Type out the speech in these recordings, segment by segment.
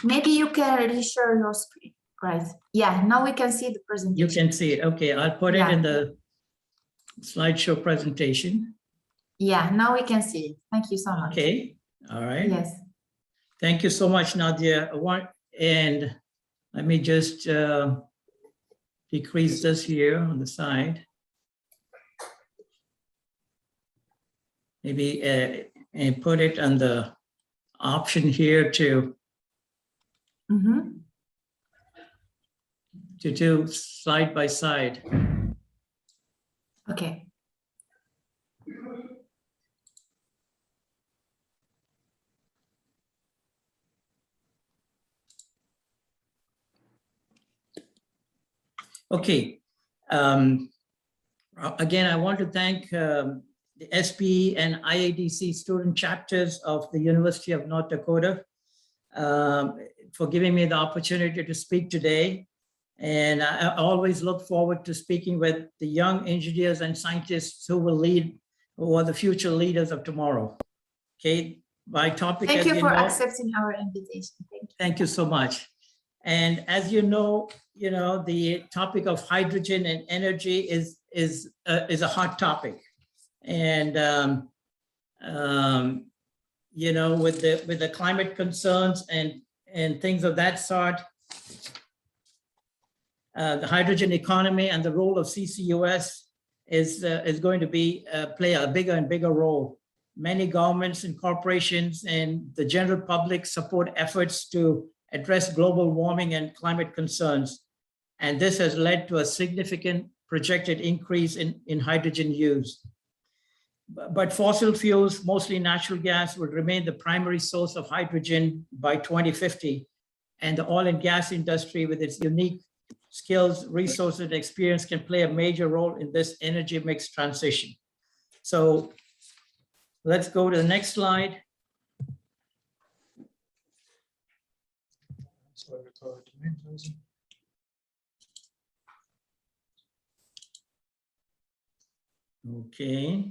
Maybe you can reshare your screen, right? Yeah, now we can see the presentation. You can see it. Okay, I'll put it in the slideshow presentation. Yeah, now we can see it. Thank you so much. Okay, all right. Yes. Thank you so much, Nadia. And let me just decrease this here on the side. Maybe and put it on the option here to do side by side. Okay. Okay. Again, I want to thank the SPE and IADC student chapters of the University of North Dakota for giving me the opportunity to speak today. And I always look forward to speaking with the young engineers and scientists who will lead, who are the future leaders of tomorrow. Okay, my topic. Thank you for accepting our invitation. Thank you. Thank you so much. And as you know, the topic of hydrogen and energy is a hot topic. And with the climate concerns and things of that sort, the hydrogen economy and the role of CCUS is going to play a bigger and bigger role. Many governments and corporations and the general public support efforts to address global warming and climate concerns. And this has led to a significant projected increase in hydrogen use. But fossil fuels, mostly natural gas, will remain the primary source of hydrogen by 2050. And the oil and gas industry, with its unique skills, resources, and experience, can play a major role in this energy mix transition. So let's go to the next slide. Okay.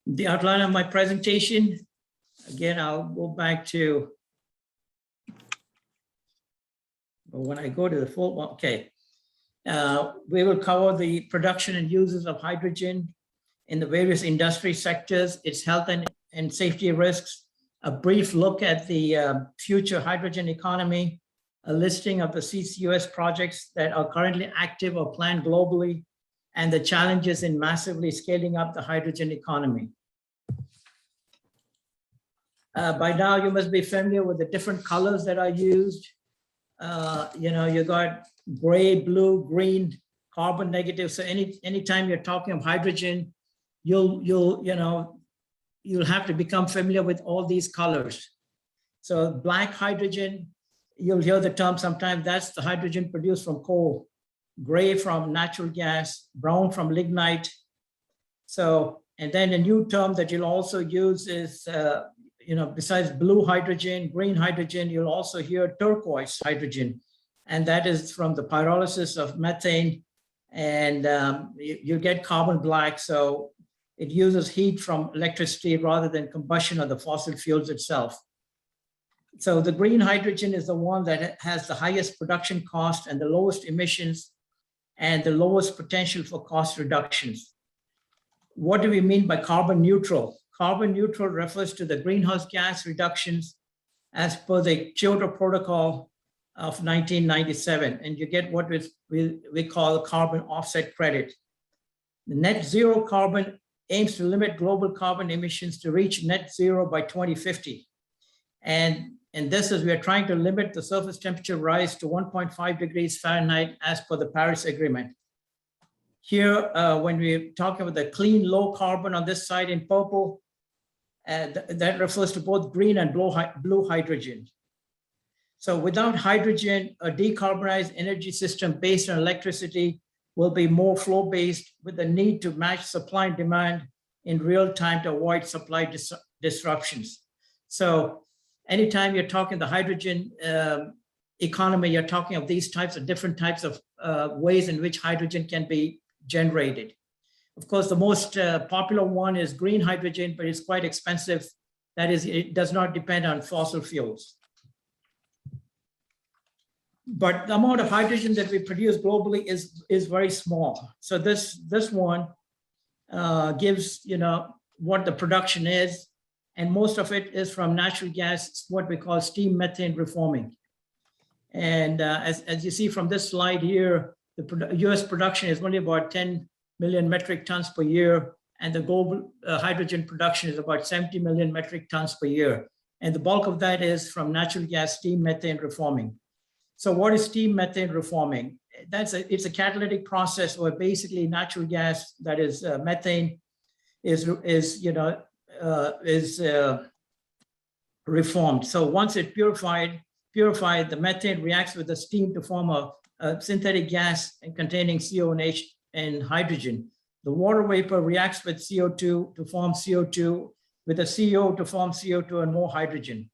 The outline of my presentation, again, I'll go back to, when I go to the full one, okay. We will cover the production and uses of hydrogen in the various industry sectors, its health and safety risks, a brief look at the future hydrogen economy, a listing of the CCUS projects that are currently active or planned globally, and the challenges in massively scaling up the hydrogen economy. By now, you must be familiar with the different colors that are used. You got gray, blue, green, carbon negative. So anytime you're talking of hydrogen, you'll have to become familiar with all these colors. So black hydrogen, you'll hear the term sometimes, that's the hydrogen produced from coal. Gray from natural gas, brown from lignite. So, and then a new term that you'll also use is, besides blue hydrogen, green hydrogen, you'll also hear turquoise hydrogen. And that is from the pyrolysis of methane. And you get carbon black. So it uses heat from electricity rather than combustion of the fossil fuels itself. So the green hydrogen is the one that has the highest production cost and the lowest emissions and the lowest potential for cost reductions. What do we mean by carbon neutral? Carbon neutral refers to the greenhouse gas reductions as per the Kyoto Protocol of 1997, and you get what we call a carbon offset credit. The net zero carbon aims to limit global carbon emissions to reach net zero by 2050. And this is, we are trying to limit the surface temperature rise to 1.5 degrees Fahrenheit as per the Paris Agreement. Here, when we're talking about the clean, low carbon on this side in purple, that refers to both green and blue hydrogen. So without hydrogen, a decarbonized energy system based on electricity will be more flow-based with the need to match supply and demand in real time to avoid supply disruptions. So anytime you're talking the hydrogen economy, you're talking of these types of different types of ways in which hydrogen can be generated. Of course, the most popular one is green hydrogen, but it's quite expensive. That is, it does not depend on fossil fuels. But the amount of hydrogen that we produce globally is very small. So this one gives, you know, what the production is, and most of it is from natural gas, what we call steam methane reforming. And as you see from this slide here, the US production is only about 10 million metric tons per year, and the global hydrogen production is about 70 million metric tons per year. And the bulk of that is from natural gas steam methane reforming. So what is steam methane reforming? It's a catalytic process where basically natural gas, that is methane, is reformed. So once it purified, the methane reacts with the steam to form a synthetic gas containing CO and H and hydrogen. The water vapor reacts with CO2 to form CO2, with the CO to form CO2 and more hydrogen.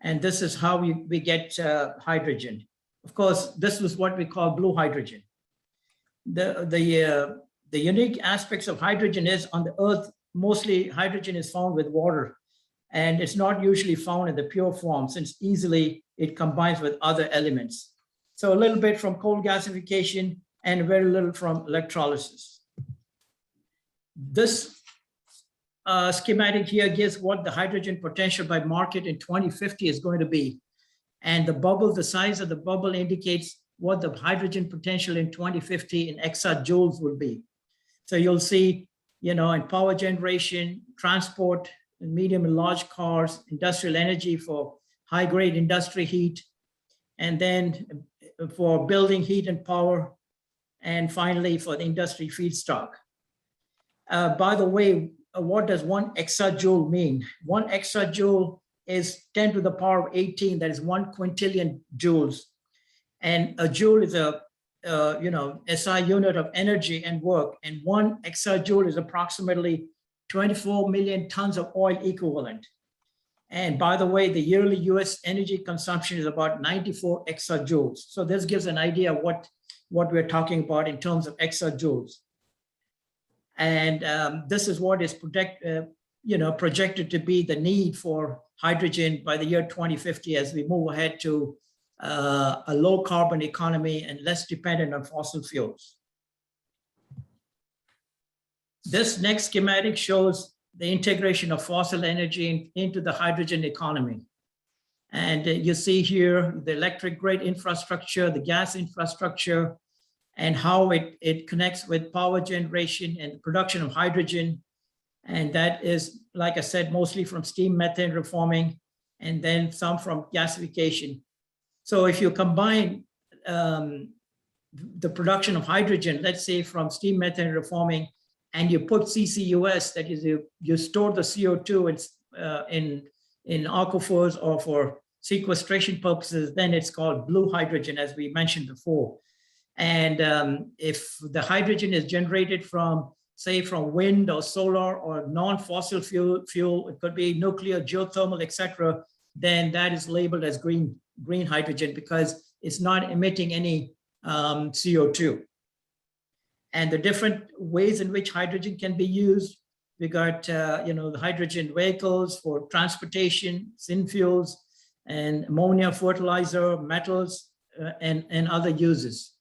And this is how we get hydrogen. Of course, this is what we call blue hydrogen. The unique aspects of hydrogen is on the Earth, mostly hydrogen is found with water, and it's not usually found in the pure form since easily it combines with other elements. So a little bit from coal gasification and very little from electrolysis. This schematic here gives what the hydrogen potential by market in 2050 is going to be. And the bubble, the size of the bubble indicates what the hydrogen potential in 2050 in exajoules will be. So you'll see, you know, in power generation, transport, in medium and large cars, industrial energy for high-grade industry heat, and then for building heat and power, and finally for the industry feedstock. By the way, what does 1 exajoule mean? 1 exajoule is 10 to the power of 18, that is 1 quintillion joules. And a joule is a SI unit of energy and work, and 1 exajoule is approximately 24 million tons of oil equivalent. And by the way, the yearly US energy consumption is about 94 exajoules. So this gives an idea of what we're talking about in terms of exajoules. And this is what is projected to be the need for hydrogen by the year 2050 as we move ahead to a low carbon economy and less dependent on fossil fuels. This next schematic shows the integration of fossil energy into the hydrogen economy. And you see here the electric grid infrastructure, the gas infrastructure, and how it connects with power generation and production of hydrogen. And that is, like I said, mostly from steam methane reforming, and then some from gasification. So if you combine the production of hydrogen, let's say from steam methane reforming, and you put CCUS, that is, you store the CO2 in aquifers or for sequestration purposes, then it's called blue hydrogen, as we mentioned before. And if the hydrogen is generated from, say, from wind or solar or non-fossil fuel, it could be nuclear, geothermal, etc., then that is labeled as green hydrogen because it's not emitting any CO2. And the different ways in which hydrogen can be used, we got the hydrogen vehicles for transportation, synfuels, and ammonia, fertilizer, metals, and other uses.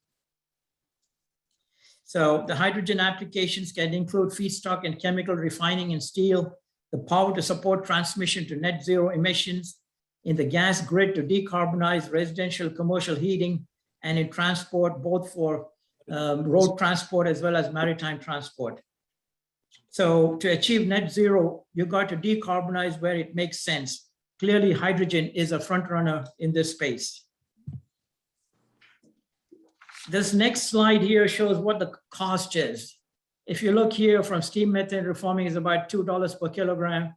So the hydrogen applications can include feedstock and chemical refining in steel, the power to support transmission to net zero emissions, in the gas grid to decarbonize residential commercial heating, and in transport, both for road transport as well as maritime transport. So to achieve net zero, you got to decarbonize where it makes sense. Clearly, hydrogen is a front runner in this space. This next slide here shows what the cost is. If you look here, from steam methane reforming is about $2 per kilogram,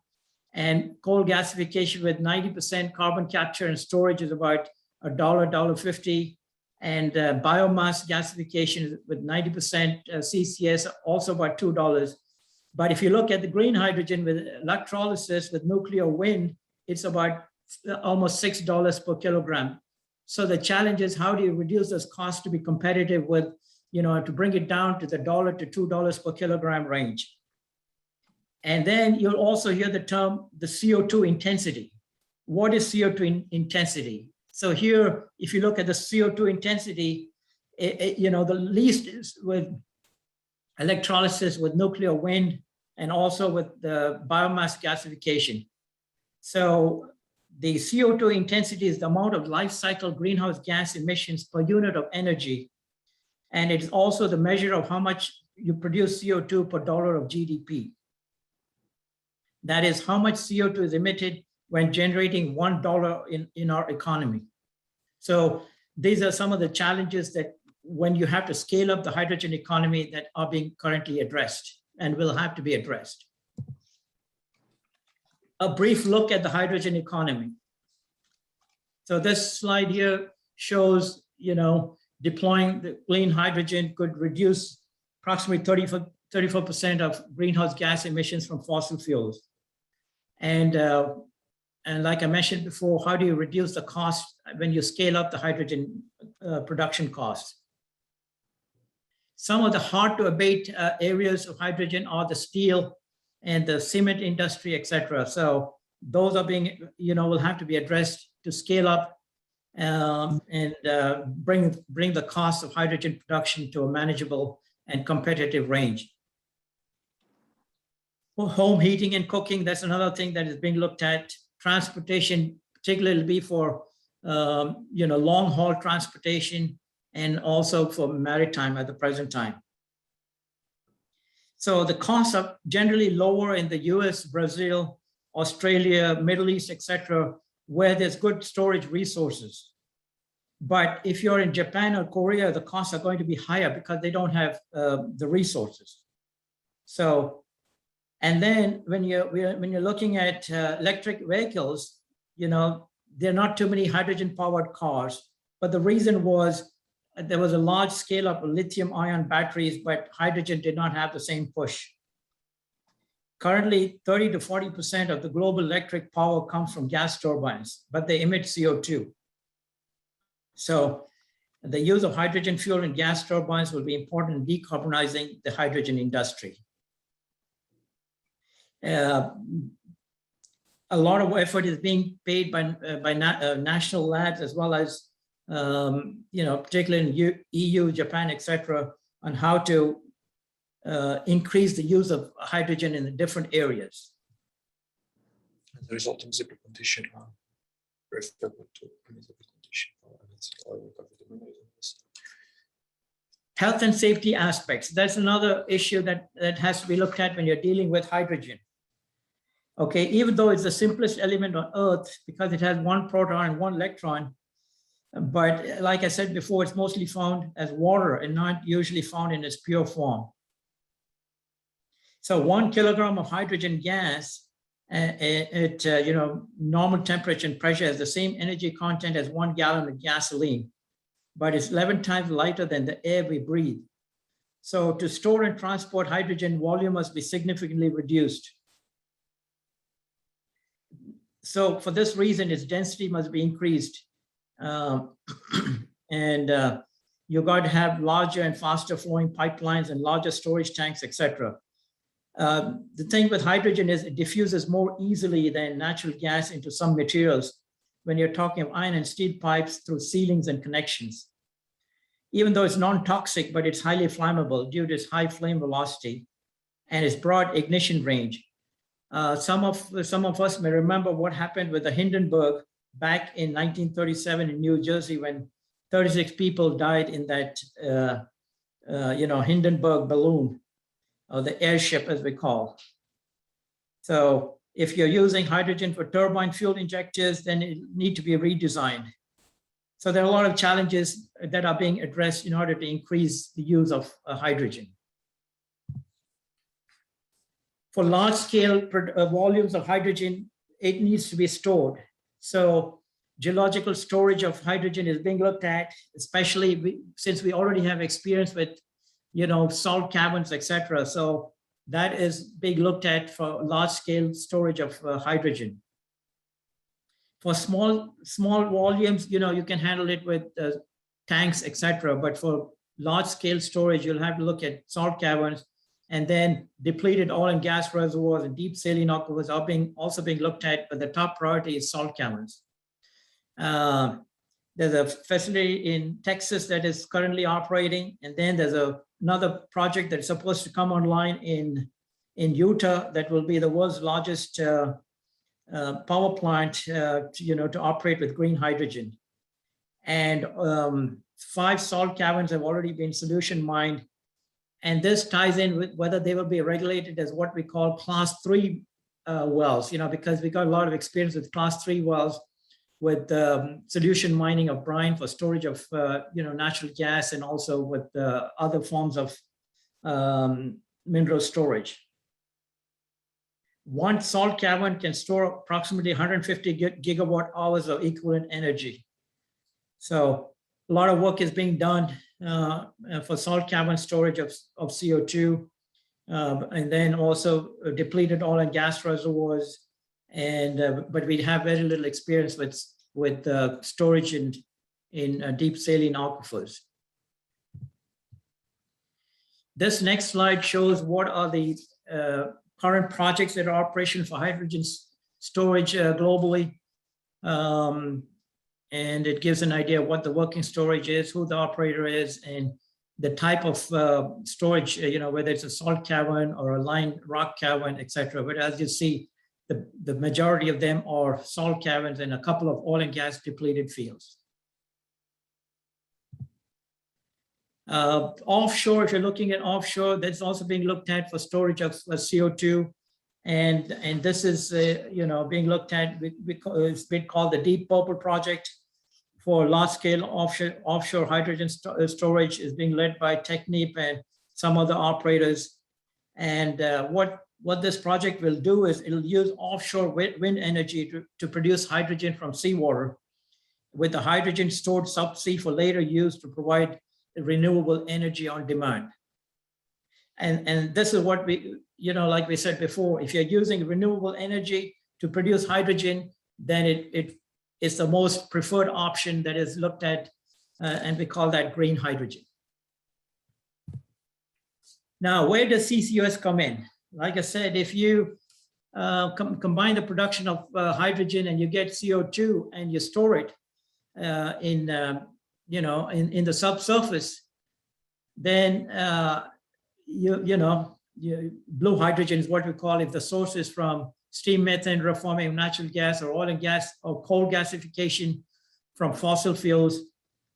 and coal gasification with 90% carbon capture and storage is about $1, $1.50, and biomass gasification with 90% CCS also about $2. But if you look at the green hydrogen with electrolysis with nuclear wind, it's about almost $6 per kilogram. So the challenge is, how do you reduce those costs to be competitive with to bring it down to the $1 to $2 per kilogram range. And then you'll also hear the term, the CO2 intensity. What is CO2 intensity? So here, if you look at the CO2 intensity, the least is with electrolysis, with nuclear wind, and also with the biomass gasification. So the CO2 intensity is the amount of life cycle greenhouse gas emissions per unit of energy. And it's also the measure of how much you produce CO2 per dollar of GDP. That is how much CO2 is emitted when generating $1 in our economy. So these are some of the challenges that when you have to scale up the hydrogen economy that are being currently addressed and will have to be addressed. A brief look at the hydrogen economy. So this slide here shows, deploying the clean hydrogen could reduce approximately 34% of greenhouse gas emissions from fossil fuels. And like I mentioned before, how do you reduce the cost when you scale up the hydrogen production costs? Some of the hard to abate areas of hydrogen are the steel and the cement industry, et cetera. So those are being, will have to be addressed to scale up and bring the cost of hydrogen production to a manageable and competitive range. For home heating and cooking, that's another thing that is being looked at. Transportation, particularly for long haul transportation, and also for maritime at the present time. So the costs are generally lower in the US, Brazil, Australia, Middle East, etc., where there's good storage resources. But if you're in Japan or Korea, the costs are going to be higher because they don't have the resources. So, and then when you're looking at electric vehicles, there are not too many hydrogen-powered cars. But the reason was there was a large scale up of lithium-ion batteries, but hydrogen did not have the same push. Currently, 30 to 40% of the global electric power comes from gas turbines, but they emit CO2. So the use of hydrogen fuel in gas turbines will be important in decarbonizing the hydrogen industry. A lot of effort is being paid by national labs as well as particularly in EU, Japan, et cetera, on how to increase the use of hydrogen in the different areas. The resulting zipper condition are very favorable to zipper condition. Health and safety aspects. That's another issue that has to be looked at when you're dealing with hydrogen. Okay, even though it's the simplest element on Earth because it has one proton and one electron, but like I said before, it's mostly found as water and not usually found in its pure form. So 1 kilogram of hydrogen gas at normal temperature and pressure has the same energy content as 1 gallon of gasoline, but it's 11 times lighter than the air we breathe. So to store and transport hydrogen, volume must be significantly reduced. So for this reason, its density must be increased. You've got to have larger and faster flowing pipelines and larger storage tanks, etc. The thing with hydrogen is it diffuses more easily than natural gas into some materials when you're talking of iron and steel pipes through sealings and connections. Even though it's non-toxic, but it's highly flammable due to its high flame velocity and its broad ignition range. Some of us may remember what happened with the Hindenburg back in 1937 in New Jersey when 36 people died in that Hindenburg balloon, or the airship as we call. So if you're using hydrogen for turbine fuel injectors, then it need to be redesigned. So there are a lot of challenges that are being addressed in order to increase the use of hydrogen. For large scale volumes of hydrogen, it needs to be stored. So geological storage of hydrogen is being looked at, especially since we already have experience with, salt caverns, etc. So that is being looked at for large scale storage of hydrogen. For small volumes, you can handle it with tanks, etc. But for large-scale storage, you'll have to look at salt caverns, and then depleted oil and gas reservoirs and deep saline aquifers are also being looked at, but the top priority is salt caverns. There's a facility in Texas that is currently operating, and then there's another project that's supposed to come online in Utah that will be the world's largest power plant, to operate with green hydrogen. And 5 salt caverns have already been solution mined. And this ties in with whether they will be regulated as what we call class 3 wells, because we got a lot of experience with class 3 wells with solution mining of brine for storage of, natural gas, and also with other forms of mineral storage. One salt cavern can store approximately 150 gigawatt hours of equivalent energy. So a lot of work is being done for salt cavern storage of CO2, and then also depleted oil and gas reservoirs. And but we have very little experience with storage in deep saline aquifers. This next slide shows what are the current projects that are operational for hydrogen storage globally. And it gives an idea of what the working storage is, who the operator is, and the type of storage, whether it's a salt cavern or a lined rock cavern, etc. But as you see, the majority of them are salt caverns and a couple of oil and gas depleted fields. Offshore, if you're looking at offshore, that's also being looked at for storage of CO2. And this is, being looked at, it's been called the Deep Purple project for large-scale offshore hydrogen storage, is being led by Technip and some other operators. And what this project will do is it'll use offshore wind energy to produce hydrogen from seawater, with the hydrogen stored subsea for later use to provide renewable energy on demand. And this is what we, like we said before, if you're using renewable energy to produce hydrogen, then it's the most preferred option that is looked at, and we call that green hydrogen. Now, where does CCUS come in? Like I said, if you combine the production of hydrogen and you get CO2 and you store it in the subsurface, then blue hydrogen is what we call, if the source is from steam methane reforming of natural gas or oil and gas or coal gasification from fossil fuels,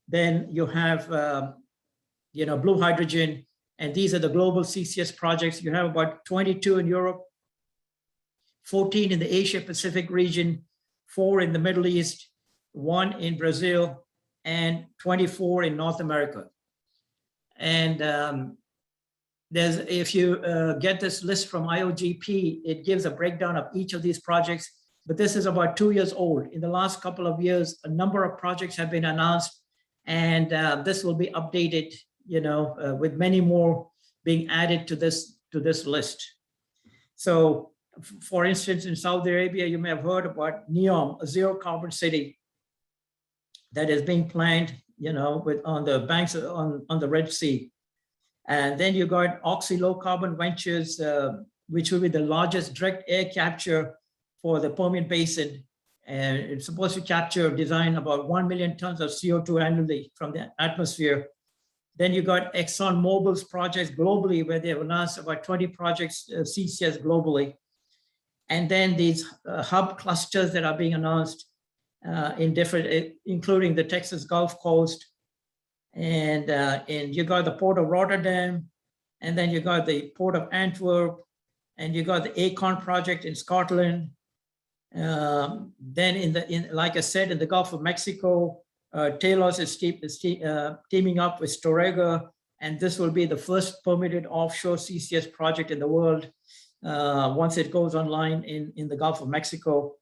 then you have blue hydrogen. And these are the global CCS projects. You have about 22 in Europe, 14 in the Asia Pacific region, 4 in the Middle East, 1 in Brazil, and 24 in North America. And if you get this list from IOGP, it gives a breakdown of each of these projects, but this is about 2 years old. In the last couple of years, a number of projects have been announced, and this will be updated, with many more being added to this list. So, for instance, in Saudi Arabia, you may have heard about NEOM, a zero carbon city that is being planned, on the banks on the Red Sea. And then you got Oxy Low Carbon Ventures, which will be the largest direct air capture for the Permian Basin. And it's supposed to design about 1 million tons of CO2 annually from the atmosphere. Then you got ExxonMobil's projects globally, where they have announced about 20 projects, CCS globally. And then these hub clusters that are being announced in different, including the Texas Gulf Coast. And you got the Port of Rotterdam, and then you got the Port of Antwerp, and you got the Acorn project in Scotland. Then like I said, in the Gulf of Mexico, Talos is teaming up with Storegga, and this will be the first permitted offshore CCS project in the world once it goes online in the Gulf of Mexico.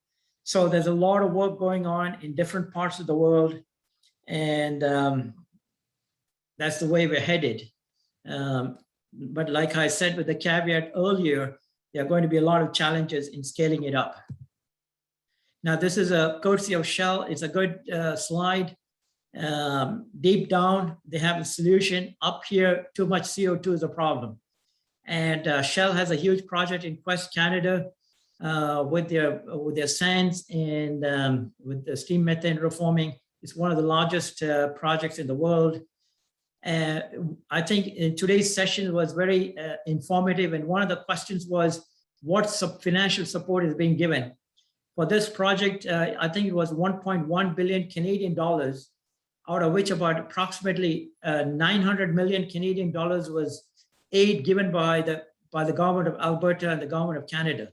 So there's a lot of work going on in different parts of the world, and that's the way we're headed. But like I said with the caveat earlier, there are going to be a lot of challenges in scaling it up. Now, this is a courtesy of Shell. It's a good slide. Deep down, they have a solution. Up here, too much CO2 is a problem. And Shell has a huge project in West Canada with their sands and with the steam methane reforming. It's one of the largest projects in the world. I think in today's session was very informative, and one of the questions was what financial support is being given. For this project, I think it was 1.1 billion Canadian dollars, out of which about approximately 900 million Canadian dollars was aid given by the government of Alberta and the government of Canada.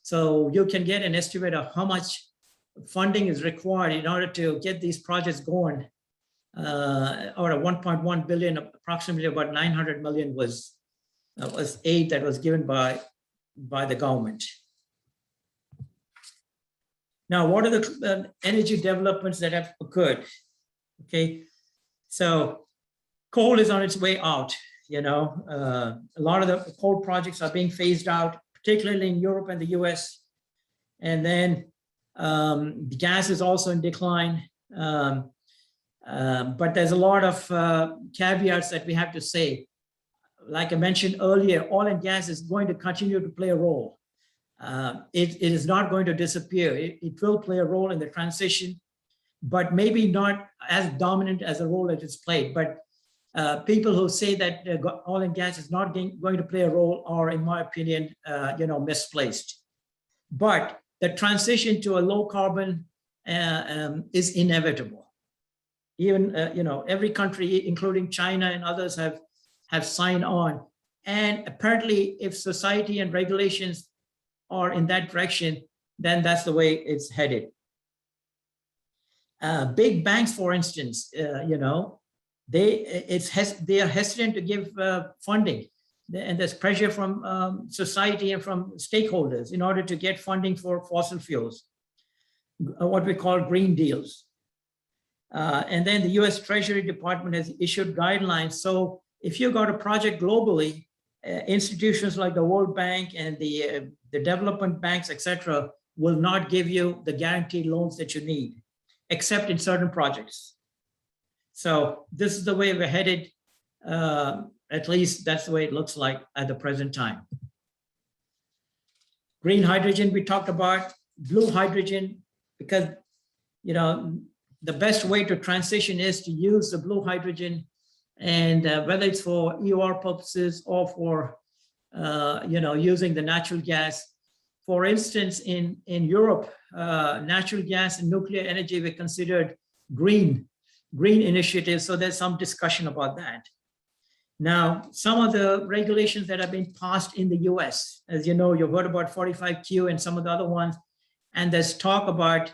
So you can get an estimate of how much funding is required in order to get these projects going. Out of 1.1 billion, approximately about 900 million was aid that was given by the government. Now, what are the energy developments that have occurred? Okay, so coal is on its way out. You know, a lot of the coal projects are being phased out, particularly in Europe and the US. And then the gas is also in decline. But there's a lot of caveats that we have to say. Like I mentioned earlier, oil and gas is going to continue to play a role. It is not going to disappear. It will play a role in the transition, but maybe not as dominant as a role that it's played. But people who say that oil and gas is not going to play a role are, in my opinion, misplaced. But the transition to a low carbon is inevitable. Even every country, including China and others, have signed on. And apparently, if society and regulations are in that direction, then that's the way it's headed. Big banks, for instance, they are hesitant to give funding, and there's pressure from society and from stakeholders in order to get funding for fossil fuels, what we call green deals. And then the US Treasury Department has issued guidelines. So if you got a project globally, institutions like the World Bank and the development banks, etc., will not give you the guaranteed loans that you need, except in certain projects. So this is the way we're headed. At least that's the way it looks like at the present time. Green hydrogen, we talked about. Blue hydrogen, because the best way to transition is to use the blue hydrogen, and whether it's for EOR purposes or for using the natural gas. For instance, in Europe, natural gas and nuclear energy were considered green initiatives, so there's some discussion about that. Now, some of the regulations that have been passed in the US, as you know, you've heard about 45Q and some of the other ones, and there's talk about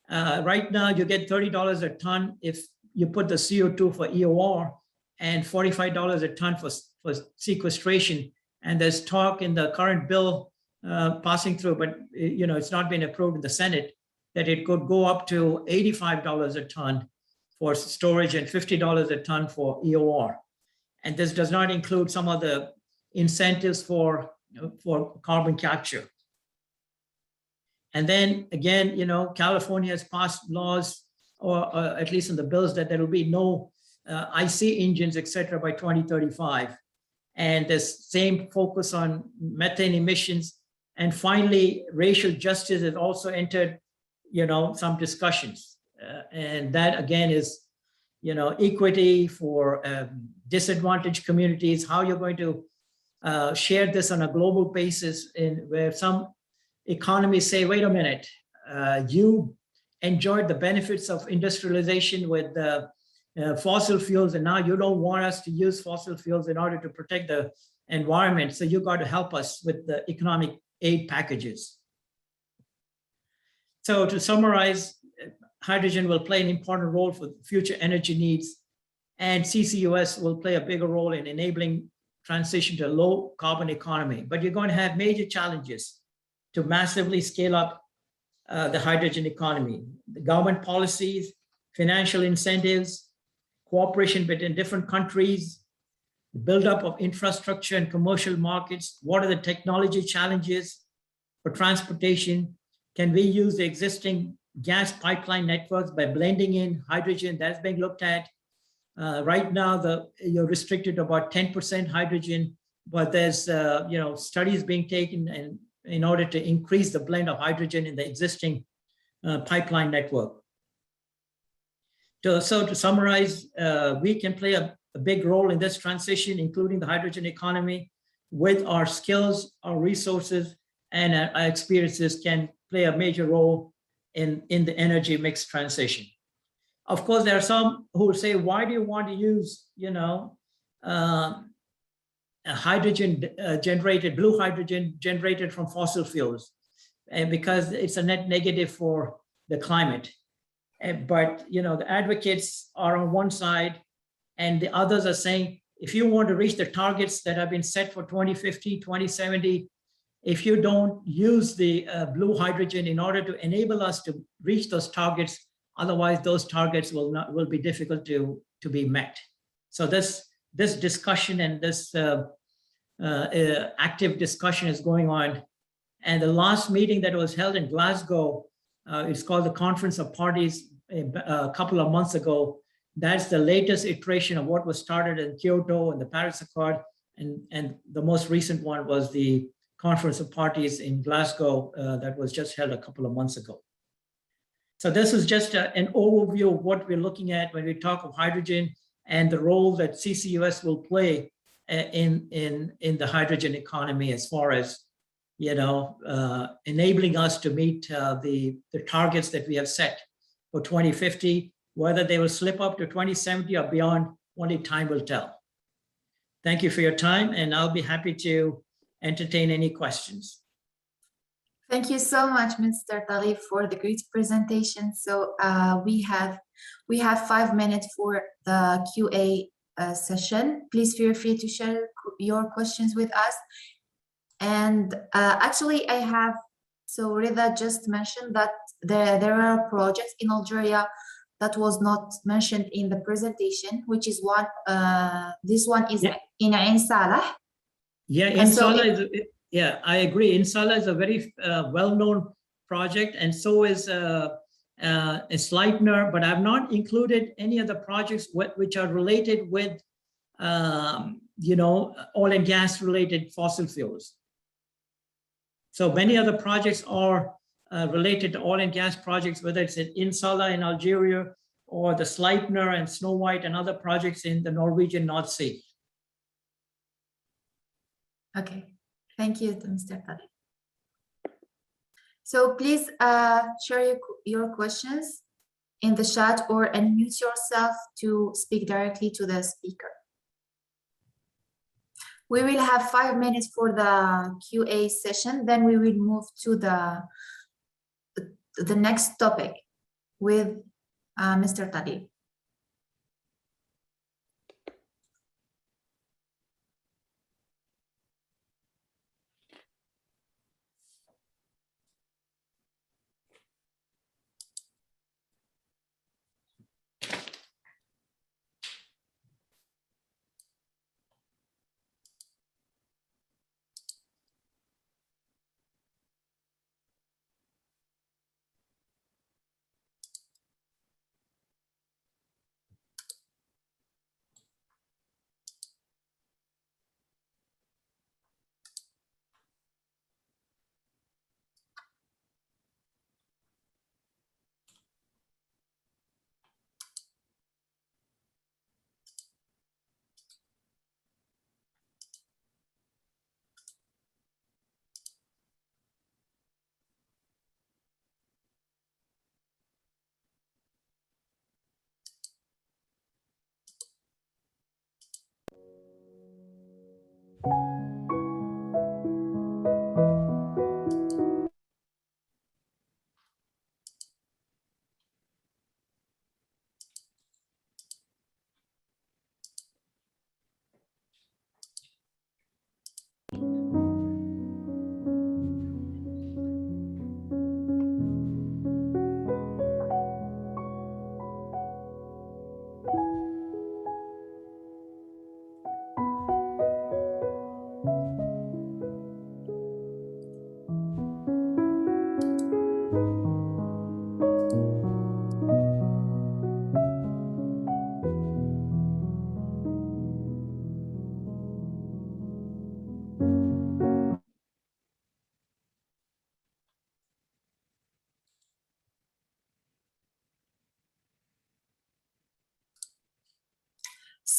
right now you get $30 a ton if you put the CO2 for EOR, and $45 a ton for sequestration. And there's talk in the current bill passing through, but it's not been approved in the Senate, that it could go up to $85 a ton for storage and $50 a ton for EOR. And this does not include some of the incentives for carbon capture. And then again, California has passed laws, or at least in the bills, that there will be no IC engines, etc., by 2035. And the same focus on methane emissions. And finally, racial justice has also entered, some discussions. And that again is, equity for disadvantaged communities, how you're going to share this on a global basis, where some economies say, wait a minute, you enjoyed the benefits of industrialization with fossil fuels, and now you don't want us to use fossil fuels in order to protect the environment. So you got to help us with the economic aid packages. So to summarize, hydrogen will play an important role for future energy needs, and CCUS will play a bigger role in enabling transition to a low carbon economy. But you're going to have major challenges to massively scale up the hydrogen economy. The government policies, financial incentives, cooperation between different countries, the buildup of infrastructure and commercial markets. What are the technology challenges for transportation? Can we use the existing gas pipeline networks by blending in hydrogen. That's being looked at. Right now, you're restricted to about 10% hydrogen, but there's studies being taken and in order to increase the blend of hydrogen in the existing pipeline network. So to summarize, we can play a big role in this transition, including the hydrogen economy, with our skills, our resources, and our experiences can play a major role in the energy mix transition. Of course, there are some who say, why do you want to use, hydrogen generated, blue hydrogen generated from fossil fuels? And because it's a net negative for the climate. But, the advocates are on one side and the others are saying, if you want to reach the targets that have been set for 2050, 2070, if you don't use the blue hydrogen in order to enable us to reach those targets, otherwise those targets will be difficult to be met. So this discussion and this active discussion is going on. And the last meeting that was held in Glasgow, it's called the Conference of Parties a couple of months ago. That's the latest iteration of what was started in Kyoto and the Paris Accord. And the most recent one was the Conference of Parties in Glasgow that was just held a couple of months ago. So this is just an overview of what we're looking at when we talk of hydrogen and the role that CCUS will play in the hydrogen economy as far as enabling us to meet the targets that we have set for 2050, whether they will slip up to 2070 or beyond, only time will tell. Thank you for your time, and I'll be happy to entertain any questions. Thank you so much, Mr. Talib, for the great presentation. So we have 5 minutes for the QA session. Please feel free to share your questions with us. And actually, so Rida just mentioned that there are projects in Algeria that was not mentioned in the presentation, which is one, this one is in Ain Salah. Yeah, I agree. In Salah is a very well-known project, and so is Sleipner, but I've not included any of the projects which are related with, oil and gas related fossil fuels. So many of the projects are related to oil and gas projects, whether it's in Salah in Algeria or the Sleipner and Snow White and other projects in the Norwegian North Sea. Okay, thank you, Mr. Talib. So please share your questions in the chat or unmute yourself to speak directly to the speaker. We will have 5 minutes for the QA session, then we will move to the next topic with Mr. Talib.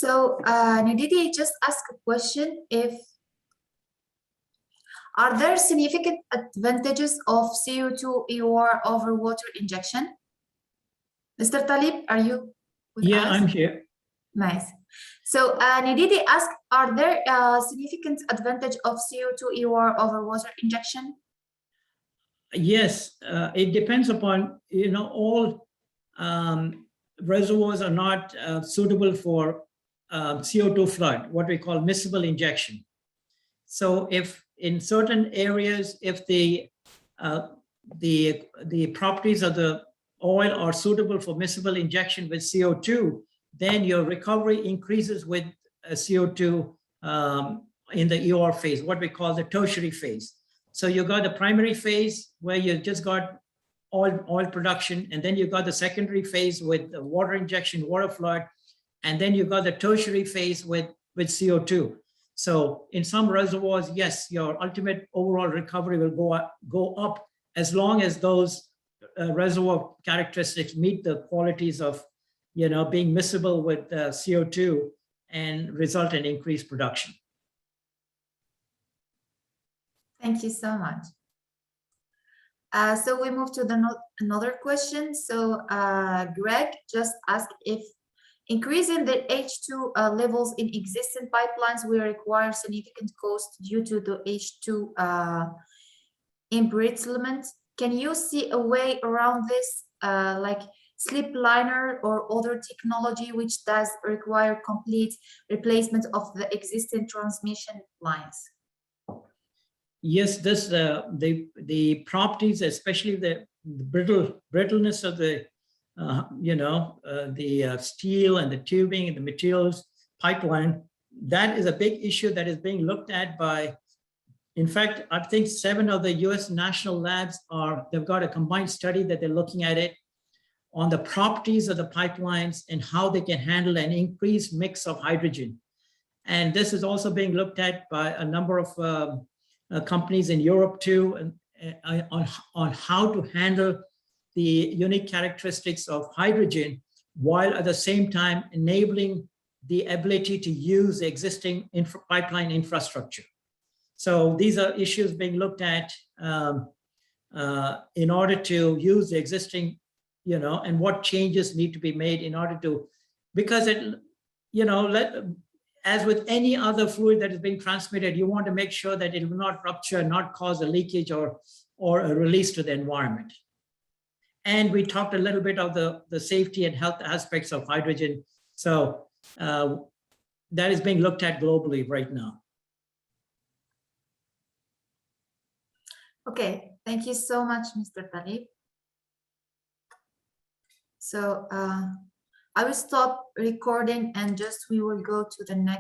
So Nididi just asked a question: are there significant advantages of CO2 EOR over water injection? Mr. Talib, are you with Yeah, us? I'm here. Nice. So Nididi asked, are there significant advantage of CO2 EOR over water injection? Yes, it depends upon, all reservoirs are not suitable for CO2 flood, what we call miscible injection. So if in certain areas, if the properties of the oil are suitable for miscible injection with CO2, then your recovery increases with CO2 in the EOR phase, what we call the tertiary phase. So you got the primary phase where you just got oil production, and then you got the secondary phase with the water injection, water flood, and then you got the tertiary phase with CO2. So in some reservoirs, yes, your ultimate overall recovery will go up as long as those reservoir characteristics meet the qualities of, being miscible with CO2 and result in increased production. Thank you so much. So we move to another question. So Greg just asked if increasing the H2 levels in existing pipelines will require significant cost due to the H2 embrittlement. Can you see a way around this, like slip liner or other technology which does require complete replacement of the existing transmission lines? Yes, this the properties, especially the brittleness of the steel and the tubing and the materials pipeline, that is a big issue that is being looked at by, in fact, I think 7 of the US national labs they've got a combined study that they're looking at it on the properties of the pipelines and how they can handle an increased mix of hydrogen. And this is also being looked at by a number of companies in Europe too, and on how to handle the unique characteristics of hydrogen, while at the same time enabling the ability to use the existing pipeline infrastructure. So these are issues being looked at in order to use the existing, and what changes need to be made in order to, because as with any other fluid that is being transmitted, you want to make sure that it will not rupture, not cause a leakage or a release to the environment. And we talked a little bit of the safety and health aspects of hydrogen. So that is being looked at globally right now. Okay, thank you so much, Mr. Talib. So I will stop recording and we will go to the next